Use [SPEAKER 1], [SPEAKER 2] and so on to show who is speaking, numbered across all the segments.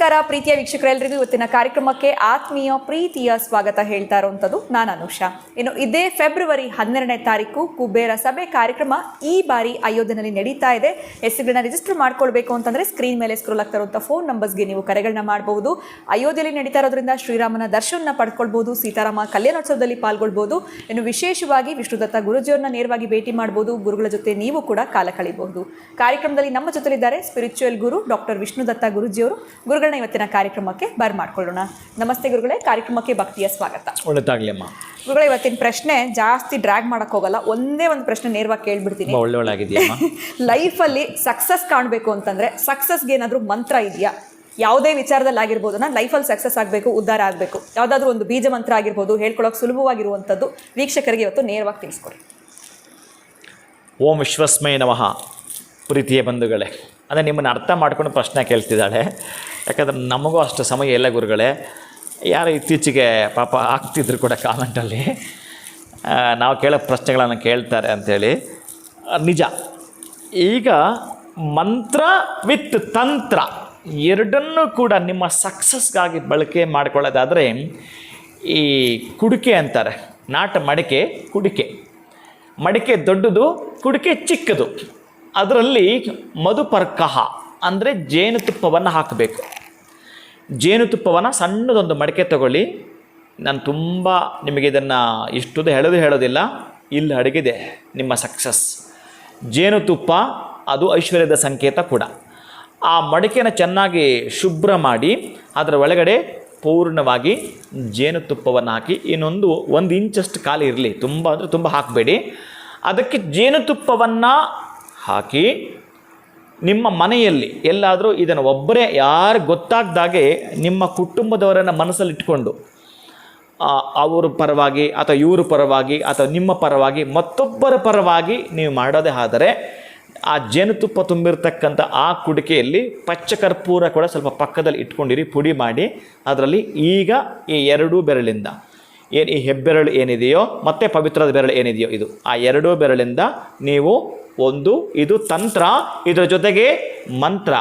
[SPEAKER 1] ನಮಸ್ಕಾರ ಪ್ರೀತಿಯ ವೀಕ್ಷಕರೆಲ್ಲರಿಗೂ ಇವತ್ತಿನ ಕಾರ್ಯಕ್ರಮಕ್ಕೆ ಆತ್ಮೀಯ ಪ್ರೀತಿಯ ಸ್ವಾಗತ ಹೇಳ್ತಾ ಇರುವಂಥದ್ದು ನಾನು ಅನುಷಾ. ಇನ್ನು ಇದೇ ಫೆಬ್ರವರಿ 12ನೇ ತಾರೀಕು ಕುಬೇರ ಸಭೆ ಕಾರ್ಯಕ್ರಮ ಈ ಬಾರಿ ಅಯೋಧ್ಯೆಯಲ್ಲಿ ನಡೀತಾ ಇದೆ. ಹೆಸರುಗಳನ್ನ ರಿಜಿಸ್ಟರ್ ಮಾಡ್ಕೊಳ್ಬೇಕು ಅಂತಂದ್ರೆ ಸ್ಕ್ರೀನ್ ಮೇಲೆ ಸ್ಕ್ರೋಲ್ ಆಗ್ತಾ ಇರುವಂಥ ಫೋನ್ ನಂಬರ್ಸ್ಗೆ ನೀವು ಕರೆಗಳನ್ನ ಮಾಡಬಹುದು. ಅಯೋಧ್ಯೆಯಲ್ಲಿ ನಡೀತಾ ಇರೋದ್ರಿಂದ ಶ್ರೀರಾಮನ ದರ್ಶನ ಪಡ್ಕೊಳ್ಬಹುದು, ಸೀತಾರಾಮ ಕಲ್ಯಾಣೋತ್ಸವದಲ್ಲಿ ಪಾಲ್ಗೊಳ್ಬಹುದು. ಇನ್ನು ವಿಶೇಷವಾಗಿ ವಿಷ್ಣುದತ್ತ ಗುರುಜಿಯವರನ್ನ ನೇರವಾಗಿ ಭೇಟಿ ಮಾಡಬಹುದು. ಗುರುಗಳ ಜೊತೆ ನೀವು ಕೂಡ ಕಾಲ ಕಳೆಯಬಹುದು. ಕಾರ್ಯಕ್ರಮದಲ್ಲಿ ನಮ್ಮ ಜೊತೆಲಿದ್ದಾರೆ ಸ್ಪಿರಿಚುವಲ್ ಗುರು ಡಾಕ್ಟರ್ ವಿಷ್ಣುದತ್ತ ಗುರುಜಿಯವರು. ಗುರುಗಳನ್ನ ಇವತ್ತಿನ ಕಾರ್ಯಕ್ರಮಕ್ಕೆ ಬರ್ಮಾಡ್ಕೊಳ್ಳೋಣ. ನಮಸ್ತೆ ಗುರುಗಳೇ, ಕಾರ್ಯಕ್ರಮಕ್ಕೆ ಭಕ್ತಿಯ ಸ್ವಾಗತ.
[SPEAKER 2] ಒಳ್ಳೆದಾಗ್ಲಿ ಅಮ್ಮ.
[SPEAKER 1] ಗುರುಗಳೇ, ಇವತ್ತಿನ ಪ್ರಶ್ನೆ ಜಾಸ್ತಿ ಡ್ರ್ಯಾಗ್ ಮಾಡಕ್ ಹೋಗಲ್ಲ, ಒಂದೇ ಒಂದು ಪ್ರಶ್ನೆ ನೇರವಾಗಿ ಕೇಳ್ಬಿಡ್ತೀನಿ. ಲೈಫಲ್ಲಿ ಸಕ್ಸಸ್ ಕಾಣಬೇಕು ಅಂತಂದ್ರೆ ಸಕ್ಸಸ್ಗೆ ಏನಾದರೂ ಮಂತ್ರ ಇದೆಯಾ? ಯಾವುದೇ ವಿಚಾರದಲ್ಲಿ ಆಗಿರ್ಬೋದು, ನಾನು ಲೈಫಲ್ಲಿ ಸಕ್ಸಸ್ ಆಗಬೇಕು, ಉದ್ಧಾರ ಆಗಬೇಕು, ಯಾವುದಾದ್ರೂ ಒಂದು ಬೀಜ ಮಂತ್ರ ಆಗಿರ್ಬೋದು, ಹೇಳ್ಕೊಳಕ್ಕೆ ಸುಲಭವಾಗಿರುವಂಥದ್ದು ವೀಕ್ಷಕರಿಗೆ ಇವತ್ತು ನೇರವಾಗಿ ತಿಳಿಸ್ಕೊಡಿ.
[SPEAKER 2] ಓಂ ವಿಶ್ವಸ್ಮೈ ನಮಃ. ಪ್ರೀತಿಯ ಬಂಧುಗಳೇ, ಅಂದರೆ ನಿಮ್ಮನ್ನು ಅರ್ಥ ಮಾಡ್ಕೊಂಡು ಪ್ರಶ್ನೆ ಕೇಳ್ತಿದ್ದಾಳೆ. ಯಾಕಂದರೆ ನಮಗೂ ಅಷ್ಟು ಸಮಯ ಇಲ್ಲ ಗುರುಗಳೇ. ಯಾರು ಇತ್ತೀಚೆಗೆ ಪಾಪ ಆಗ್ತಿದ್ರು ಕೂಡ ಕಾಮೆಂಟಲ್ಲಿ ನಾವು ಕೇಳೋ ಪ್ರಶ್ನೆಗಳನ್ನು ಕೇಳ್ತಾರೆ ಅಂಥೇಳಿ. ನಿಜ, ಈಗ ಮಂತ್ರ ವಿತ್ ತಂತ್ರ ಎರಡನ್ನೂ ಕೂಡ ನಿಮ್ಮ ಸಕ್ಸಸ್ಗಾಗಿ ಬಳಕೆ ಮಾಡ್ಕೊಳ್ಳೋದಾದರೆ, ಈ ಕುಡಿಕೆ ಅಂತಾರೆ, ನಾಟ ಮಡಿಕೆ ಕುಡಿಕೆ. ಮಡಿಕೆ ದೊಡ್ಡದು, ಕುಡಿಕೆ ಚಿಕ್ಕದು. ಅದರಲ್ಲಿ ಮಧುಪರ್ಕಹ ಅಂದರೆ ಜೇನುತುಪ್ಪವನ್ನು ಹಾಕಬೇಕು. ಜೇನುತುಪ್ಪವನ್ನು ಸಣ್ಣದೊಂದು ಮಡಿಕೆ ತಗೊಳ್ಳಿ. ನಾನು ತುಂಬ ನಿಮಗೆ ಇದನ್ನು ಇಷ್ಟುದು ಹೇಳೋದಿಲ್ಲ, ಇಲ್ಲಿ ಅಡಗಿದೆ ನಿಮ್ಮ ಸಕ್ಸಸ್. ಜೇನುತುಪ್ಪ ಅದು ಐಶ್ವರ್ಯದ ಸಂಕೇತ ಕೂಡ. ಆ ಮಡಿಕೆನ ಚೆನ್ನಾಗಿ ಶುಭ್ರ ಮಾಡಿ ಅದರ ಒಳಗಡೆ ಪೂರ್ಣವಾಗಿ ಜೇನುತುಪ್ಪವನ್ನು ಹಾಕಿ, ಇನ್ನೊಂದು 1 ಇಂಚಷ್ಟು ಖಾಲಿ ಇರಲಿ, ತುಂಬ ಅಂದರೆ ತುಂಬ ಹಾಕಬೇಡಿ. ಅದಕ್ಕೆ ಜೇನುತುಪ್ಪವನ್ನು ಹಾಕಿ ನಿಮ್ಮ ಮನೆಯಲ್ಲಿ ಎಲ್ಲಾದರೂ ಇದನ್ನು ಒಬ್ಬರೇ ಯಾರು ಗೊತ್ತಾಗ್ದಾಗೆ ನಿಮ್ಮ ಕುಟುಂಬದವರನ್ನು ಮನಸ್ಸಲ್ಲಿ ಇಟ್ಕೊಂಡು ಅವ್ರ ಪರವಾಗಿ ಅಥವಾ ಇವ್ರ ಪರವಾಗಿ ಅಥವಾ ನಿಮ್ಮ ಪರವಾಗಿ ಮತ್ತೊಬ್ಬರ ಪರವಾಗಿ ನೀವು ಮಾಡೋದೇ ಆದರೆ, ಆ ಜೇನುತುಪ್ಪ ತುಂಬಿರ್ತಕ್ಕಂಥ ಆ ಕುಡಿಕೆಯಲ್ಲಿ ಪಚ್ಚ ಕರ್ಪೂರ ಕೂಡ ಸ್ವಲ್ಪ ಪಕ್ಕದಲ್ಲಿ ಇಟ್ಕೊಂಡಿರಿ, ಪುಡಿ ಮಾಡಿ. ಅದರಲ್ಲಿ ಈಗ ಈ 2 ಬೆರಳಿಂದ ಏನು ಈ ಹೆಬ್ಬೆರಳು ಏನಿದೆಯೋ ಮತ್ತು ಪವಿತ್ರದ ಬೆರಳು ಏನಿದೆಯೋ ಇದು, ಆ 2 ಬೆರಳಿಂದ ನೀವು ಒಂದು, ಇದು ತಂತ್ರ, ಇದರ ಜೊತೆಗೆ ಮಂತ್ರ.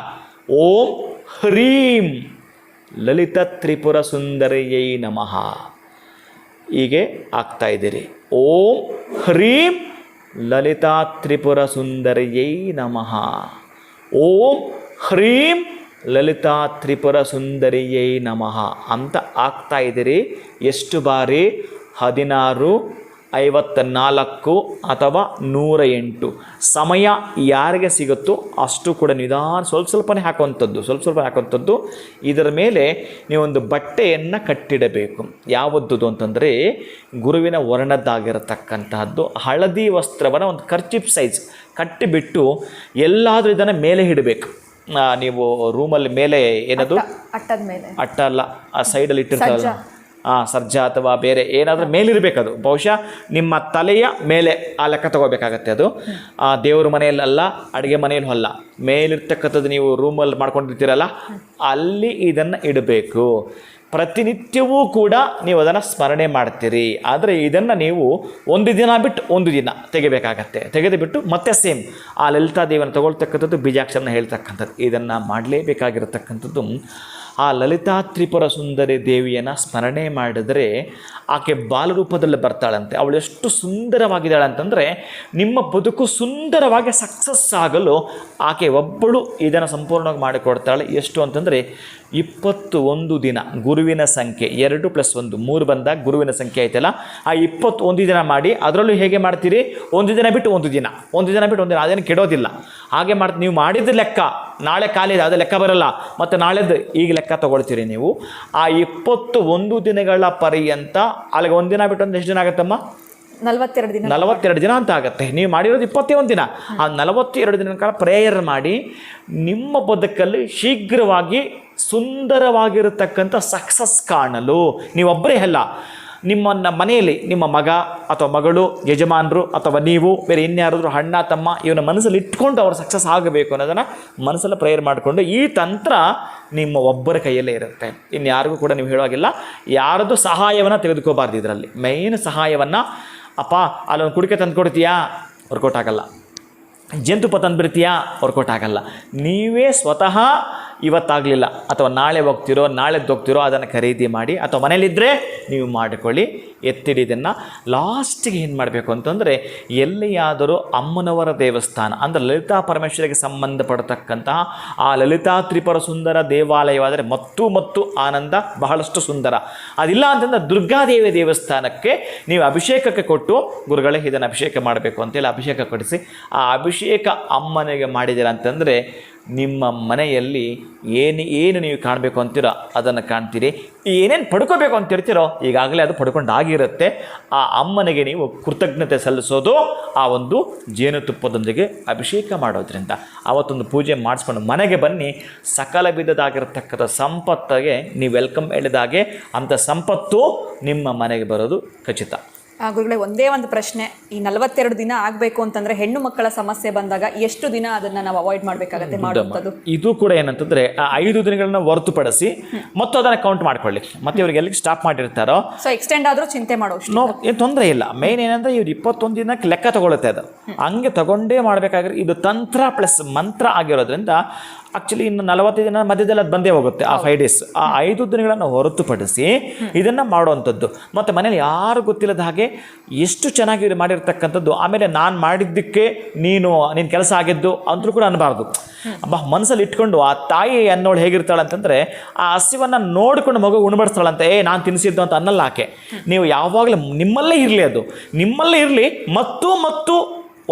[SPEAKER 2] ಓಂ ಹ್ರೀಂ ಲಲಿತ ತ್ರಿಪುರ ಸುಂದರಿಯೈ ನಮಃ ಹೀಗೆ ಆಗ್ತಾಯಿದ್ದೀರಿ. ಓಂ ಹ್ರೀಂ ಲಲಿತಾ ತ್ರಿಪುರ ಸುಂದರಿಯೈ ನಮಃ. ಓಂ ಹ್ರೀಂ ಲಲಿತಾ ತ್ರಿಪುರ ಸುಂದರಿಯೈ ನಮಃ ಅಂತ ಆಗ್ತಾಯಿದ್ದೀರಿ. ಎಷ್ಟು ಬಾರಿ? 16, 54 ಅಥವಾ 108. ಸಮಯ ಯಾರಿಗೆ ಸಿಗುತ್ತೋ ಅಷ್ಟು ಕೂಡ ನಿಧಾನ ಸ್ವಲ್ಪನೇ ಹಾಕುವಂಥದ್ದು. ಇದರ ಮೇಲೆ ನೀವೊಂದು ಬಟ್ಟೆಯನ್ನು ಕಟ್ಟಿಡಬೇಕು. ಯಾವದ್ದು ಅಂತಂದರೆ ಗುರುವಿನ ವರ್ಣದ್ದಾಗಿರತಕ್ಕಂತಹದ್ದು ಹಳದಿ ವಸ್ತ್ರವನ್ನು ಒಂದು ಕರ್ಚಿಪ್ ಸೈಜ್ ಕಟ್ಟಿಬಿಟ್ಟು ಎಲ್ಲಾದರೂ ಇದನ್ನು ಮೇಲೆ ಇಡಬೇಕು. ನೀವು ರೂಮಲ್ಲಿ ಮೇಲೆ ಏನದು ಅಟ್ಟ ಅಲ್ಲ, ಆ ಸೈಡಲ್ಲಿ ಇಟ್ಟಿರ್ತಾರಲ್ಲ, ಸರ್ಜಾ ಅಥವಾ ಬೇರೆ ಏನಾದರೂ ಮೇಲಿರಬೇಕು. ಅದು ಬಹುಶಃ ನಿಮ್ಮ ತಲೆಯ ಮೇಲೆ ಆ ಲೆಕ್ಕ ತೊಗೋಬೇಕಾಗತ್ತೆ. ಅದು ದೇವ್ರ ಮನೆಯಲ್ಲ, ಅಡುಗೆ ಮನೆಯಲ್ಲೂ ಅಲ್ಲ, ಮೇಲಿರ್ತಕ್ಕಂಥದ್ದು ನೀವು ರೂಮಲ್ಲಿ ಮಾಡ್ಕೊಂಡಿರ್ತೀರಲ್ಲ, ಅಲ್ಲಿ ಇದನ್ನು ಇಡಬೇಕು. ಪ್ರತಿನಿತ್ಯವೂ ಕೂಡ ನೀವು ಅದನ್ನು ಸ್ಮರಣೆ ಮಾಡ್ತೀರಿ. ಆದರೆ ಇದನ್ನು ನೀವು ಒಂದು ದಿನ ಬಿಟ್ಟು ಒಂದು ದಿನ ತೆಗಿಬೇಕಾಗತ್ತೆ. ತೆಗೆದು ಬಿಟ್ಟು ಮತ್ತೆ ಸೇಮ್ ಆ ಲಲಿತಾ ದೇವಿಯನ್ನು ತಗೊಳ್ತಕ್ಕಂಥದ್ದು, ಬೀಜಾಕ್ಷರನ ಹೇಳ್ತಕ್ಕಂಥದ್ದು, ಇದನ್ನು ಮಾಡಲೇಬೇಕಾಗಿರತಕ್ಕಂಥದ್ದು. ಆ ಲಲಿತಾ ತ್ರಿಪುರ ಸುಂದರಿ ದೇವಿಯನ್ನು ಸ್ಮರಣೆ ಮಾಡಿದರೆ ಆಕೆ ಬಾಲರೂಪದಲ್ಲಿ ಬರ್ತಾಳಂತೆ. ಅವಳು ಎಷ್ಟು ಸುಂದರವಾಗಿದ್ದಾಳೆ ಅಂತಂದರೆ, ನಿಮ್ಮ ಬದುಕು ಸುಂದರವಾಗಿ ಸಕ್ಸಸ್ ಆಗಲು ಆಕೆ ಒಬ್ಬಳು ಇದನ್ನು ಸಂಪೂರ್ಣವಾಗಿ ಮಾಡಿಕೊಡ್ತಾಳೆ. ಎಷ್ಟು ಅಂತಂದರೆ 21 ದಿನ. ಗುರುವಿನ ಸಂಖ್ಯೆ 2 + 1 3 ಬಂದಾಗ ಗುರುವಿನ ಸಂಖ್ಯೆ ಆಯ್ತಲ್ಲ, ಆ 21 ದಿನ ಮಾಡಿ. ಅದರಲ್ಲೂ ಹೇಗೆ ಮಾಡ್ತೀರಿ? ಒಂದು ದಿನ ಬಿಟ್ಟು ಒಂದು ದಿನ, ಅದೇನು ಕೆಡೋದಿಲ್ಲ. ಹಾಗೆ ನೀವು ಮಾಡಿದ ಲೆಕ್ಕ ನಾಳೆ ಖಾಲಿ, ಅದು ಲೆಕ್ಕ ಬರಲ್ಲ. ಮತ್ತು ನಾಳೆದು ಈಗ ಲೆಕ್ಕ ತೊಗೊಳ್ತೀರಿ ನೀವು. ಆ 21 ದಿನಗಳ ಪರ್ಯಂತ ಅಲ್ಲಿಗೆ ಒಂದು ದಿನ ಬಿಟ್ಟು ಎಷ್ಟು ದಿನ ಆಗುತ್ತಮ್ಮ? 42 ದಿನ ಅಂತ ಆಗುತ್ತೆ. ನೀವು ಮಾಡಿರೋದು 21 ದಿನ. ಆ 42 ದಿನಗಳ ಕಾಲ ಪ್ರೇಯರ್ ಮಾಡಿ ನಿಮ್ಮ ಬದುಕಲ್ಲಿ ಶೀಘ್ರವಾಗಿ ಸುಂದರವಾಗಿರತಕ್ಕಂಥ ಸಕ್ಸಸ್ ಕಾಣಲು ನೀವೊಬ್ಬರೇ ಅಲ್ಲ, ನಿಮ್ಮನ್ನು ಮನೆಯಲ್ಲಿ ನಿಮ್ಮ ಮಗ ಅಥವಾ ಮಗಳು, ಯಜಮಾನರು ಅಥವಾ ನೀವು ಬೇರೆ ಇನ್ಯಾರಾದರೂ ಅಣ್ಣ ತಮ್ಮ ಇವನ ಮನಸ್ಸಲ್ಲಿ ಇಟ್ಕೊಂಡು ಅವ್ರು ಸಕ್ಸಸ್ ಆಗಬೇಕು ಅನ್ನೋದನ್ನು ಮನಸ್ಸಲ್ಲಿ ಪ್ರೇಯರ್ ಮಾಡಿಕೊಂಡು, ಈ ತಂತ್ರ ನಿಮ್ಮ ಒಬ್ಬರ ಕೈಯಲ್ಲೇ ಇರುತ್ತೆ. ಇನ್ಯಾರಿಗೂ ಕೂಡ ನೀವು ಹೇಳುವಾಗಿಲ್ಲ. ಯಾರದ್ದು ಸಹಾಯವನ್ನು ತೆಗೆದುಕೋಬಾರ್ದು. ಇದರಲ್ಲಿ ಮೇಯ್ನ್ ಸಹಾಯವನ್ನು, ಅಪ್ಪ ಅಲ್ಲೊಂದು ಕುಡಿಕೆ ತಂದು ಕೊಡ್ತೀಯಾ, ವರ್ಕೌಟ್ ಆಗಲ್ಲ. ಜೇನುತುಪ್ಪ ತಂದುಬಿಡ್ತೀಯಾ, ವರ್ಕೌಟ್ ಆಗಲ್ಲ. ನೀವೇ ಸ್ವತಃ ಇವತ್ತಾಗಲಿಲ್ಲ ಅಥವಾ ನಾಳೆ ಹೋಗ್ತಿರೋ ನಾಳೆದ್ದು ಹೋಗ್ತಿರೋ ಅದನ್ನು ಖರೀದಿ ಮಾಡಿ, ಅಥವಾ ಮನೇಲಿದ್ದರೆ ನೀವು ಮಾಡಿಕೊಳ್ಳಿ, ಎತ್ತಿಡಿ. ಇದನ್ನು ಲಾಸ್ಟಿಗೆ ಏನು ಮಾಡಬೇಕು ಅಂತಂದರೆ, ಎಲ್ಲಿಯಾದರೂ ಅಮ್ಮನವರ ದೇವಸ್ಥಾನ ಅಂದರೆ ಲಲಿತಾ ಪರಮೇಶ್ವರಿಗೆ ಸಂಬಂಧಪಡತಕ್ಕಂತಹ ಆ ಲಲಿತಾ ತ್ರಿಪುರ ಸುಂದರ ದೇವಾಲಯವಾದರೆ ಮತ್ತು ಆನಂದ ಬಹಳಷ್ಟು ಸುಂದರ. ಅದಿಲ್ಲ ಅಂತಂದರೆ ದುರ್ಗಾದೇವಿ ದೇವಸ್ಥಾನಕ್ಕೆ ನೀವು ಅಭಿಷೇಕಕ್ಕೆ ಕೊಟ್ಟು, ಗುರುಗಳೇ ಇದನ್ನು ಅಭಿಷೇಕ ಮಾಡಬೇಕು ಅಂತೇಳಿ ಅಭಿಷೇಕ ಕೊಡಿಸಿ, ಆ ಅಭಿಷೇಕ ಅಮ್ಮನಿಗೆ ಮಾಡಿದ್ದೀರ ಅಂತಂದರೆ ನಿಮ್ಮ ಮನೆಯಲ್ಲಿ ಏನು ನೀವು ಕಾಣಬೇಕು ಅಂತೀರೋ ಅದನ್ನು ಕಾಣ್ತೀರಿ. ಏನೇನು ಪಡ್ಕೋಬೇಕು ಅಂತಿರ್ತೀರೋ ಈಗಾಗಲೇ ಅದು ಪಡ್ಕೊಂಡಾಗಿರುತ್ತೆ. ಆ ಅಮ್ಮನಿಗೆ ನೀವು ಕೃತಜ್ಞತೆ ಸಲ್ಲಿಸೋದು ಆ ಒಂದು ಜೇನುತುಪ್ಪದೊಂದಿಗೆ ಅಭಿಷೇಕ ಮಾಡೋದ್ರಿಂದ. ಆವತ್ತೊಂದು ಪೂಜೆ ಮಾಡಿಸ್ಕೊಂಡು ಮನೆಗೆ ಬನ್ನಿ, ಸಕಲ ವಿಧದಾಗಿರತಕ್ಕಂಥ ಸಂಪತ್ತಿಗೆ ನೀವು ವೆಲ್ಕಮ್ ಹೇಳಿದಾಗೆ ಅಂಥ ಸಂಪತ್ತು ನಿಮ್ಮ ಮನೆಗೆ ಬರೋದು ಖಚಿತ.
[SPEAKER 1] ಗುರುಗಳೇ, ಒಂದೇ ಒಂದು ಪ್ರಶ್ನೆ. ಈ 42 ದಿನ ಆಗಬೇಕು ಅಂತಂದ್ರೆ ಹೆಣ್ಣು ಮಕ್ಕಳ ಸಮಸ್ಯೆ ಬಂದಾಗ ಎಷ್ಟು ದಿನ ಅದನ್ನ ನಾವು ಅವಾಯ್ಡ್ ಮಾಡಬೇಕಾಗತ್ತೆ ಮಾಡುವಂಥದ್ದು?
[SPEAKER 2] ಇದು ಕೂಡ ಏನಂತಂದ್ರೆ 5 ದಿನಗಳನ್ನ ಹೊರತುಪಡಿಸಿ ಮತ್ತು ಅದನ್ನು ಕೌಂಟ್ ಮಾಡ್ಕೊಳ್ಳಿ. ಮತ್ತೆ ಇವ್ರಿಗೆ ಎಲ್ಲಿಗೆ ಸ್ಟಾಪ್ ಮಾಡಿರ್ತಾರೋ
[SPEAKER 1] ಸೊ ಎಕ್ಸ್ಟೆಂಡ್ ಆದರೂ ಚಿಂತೆ ಮಾಡೋ
[SPEAKER 2] ಏನು ತೊಂದರೆ ಇಲ್ಲ. ಮೇನ್ ಏನಂದ್ರೆ ಇವ್ರು 21 ದಿನಕ್ಕೆ ಲೆಕ್ಕ ತಗೊಳುತ್ತೆ. ಅದು ಹಂಗೆ ತಗೊಂಡೇ ಮಾಡಬೇಕಾದ್ರೆ ಇದು ತಂತ್ರ ಪ್ಲಸ್ ಮಂತ್ರ ಆಗಿರೋದ್ರಿಂದ ಆ್ಯಕ್ಚುಲಿ ಇನ್ನು 40 ದಿನ ಮಧ್ಯದಲ್ಲಿ ಅದು ಬಂದೇ ಹೋಗುತ್ತೆ. ಆ 5 ಡೇಸ್, ಆ 5 ದಿನಗಳನ್ನು ಹೊರತುಪಡಿಸಿ ಇದನ್ನು ಮಾಡುವಂಥದ್ದು. ಮತ್ತು ಮನೇಲಿ ಯಾರು ಗೊತ್ತಿಲ್ಲದ ಹಾಗೆ ಎಷ್ಟು ಚೆನ್ನಾಗಿ ಮಾಡಿರ್ತಕ್ಕಂಥದ್ದು. ಆಮೇಲೆ ನಾನು ಮಾಡಿದ್ದಕ್ಕೆ ನೀನು ಕೆಲಸ ಆಗಿದ್ದು ಅಂತೂ ಕೂಡ ಅನ್ನಬಾರ್ದು. ಮನಸ್ಸಲ್ಲಿ ಇಟ್ಕೊಂಡು ಆ ತಾಯಿ ಅನ್ನೋಳು ಹೇಗಿರ್ತಾಳೆ ಅಂತಂದರೆ, ಆ ಹಸಿವನ್ನು ನೋಡಿಕೊಂಡು ಮಗು ಉಣಬಡಿಸ್ತಾಳಂತೆ, ನಾನು ತಿನ್ನಿಸಿದ್ದು ಅಂತ ಅನ್ನಲ್ಲ ಆಕೆ. ನೀವು ಯಾವಾಗಲೂ ನಿಮ್ಮಲ್ಲೇ ಇರಲಿ, ಅದು ನಿಮ್ಮಲ್ಲೇ ಇರಲಿ, ಮತ್ತು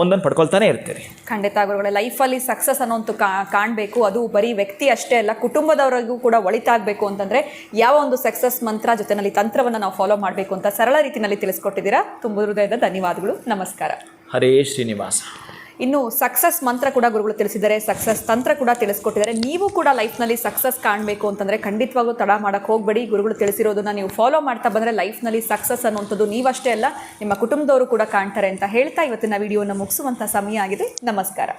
[SPEAKER 2] ಒಂದನ್ನು ಪಡ್ಕೊಳ್ತಾನೆ ಇರ್ತೀರಿ.
[SPEAKER 1] ಖಂಡಿತ ಗುರುಗಳೇ, ಲೈಫಲ್ಲಿ ಸಕ್ಸಸ್ ಅನ್ನೋಂಥ ಕಾಣಬೇಕು. ಅದು ಬರೀ ವ್ಯಕ್ತಿ ಅಷ್ಟೇ ಅಲ್ಲ, ಕುಟುಂಬದವರಿಗೂ ಕೂಡ ಒಳಿತಾಗಬೇಕು ಅಂತಂದರೆ ಯಾವ ಒಂದು ಸಕ್ಸಸ್ ಮಂತ್ರ ಜೊತೆನಲ್ಲಿ ತಂತ್ರವನ್ನು ನಾವು ಫಾಲೋ ಮಾಡಬೇಕು ಅಂತ ಸರಳ ರೀತಿಯಲ್ಲಿ ತಿಳಿಸ್ಕೊಟ್ಟಿದ್ದೀರಾ. ತುಂಬ ಹೃದಯದ ಧನ್ಯವಾದಗಳು. ನಮಸ್ಕಾರ.
[SPEAKER 2] ಹರೇ ಶ್ರೀನಿವಾಸ.
[SPEAKER 1] ಇನ್ನು ಸಕ್ಸಸ್ ಮಂತ್ರ ಕೂಡ ಗುರುಗಳು ತಿಳಿಸಿದ್ದಾರೆ, ಸಕ್ಸಸ್ ತಂತ್ರ ಕೂಡ ತಿಳಿಸ್ಕೊಟ್ಟಿದ್ದಾರೆ. ನೀವು ಕೂಡ ಲೈಫ್ನಲ್ಲಿ ಸಕ್ಸಸ್ ಕಾಣಬೇಕು ಅಂತಂದರೆ ಖಂಡಿತವಾಗೂ ತಡ ಮಾಡೋಕ್ಕೆ ಹೋಗಬೇಡಿ. ಗುರುಗಳು ತಿಳಿಸಿರೋದನ್ನ ನೀವು ಫಾಲೋ ಮಾಡ್ತಾ ಬಂದರೆ ಲೈಫ್ನಲ್ಲಿ ಸಕ್ಸಸ್ ಅನ್ನುವಂಥದ್ದು ನೀವಷ್ಟೇ ಅಲ್ಲ, ನಿಮ್ಮ ಕುಟುಂಬದವರು ಕೂಡ ಕಾಣ್ತಾರೆ ಅಂತ ಹೇಳ್ತಾ ಇವತ್ತಿನ ವಿಡಿಯೋನ ಮುಗಿಸುವಂಥ ಸಮಯ ಆಗಿದೆ. ನಮಸ್ಕಾರ.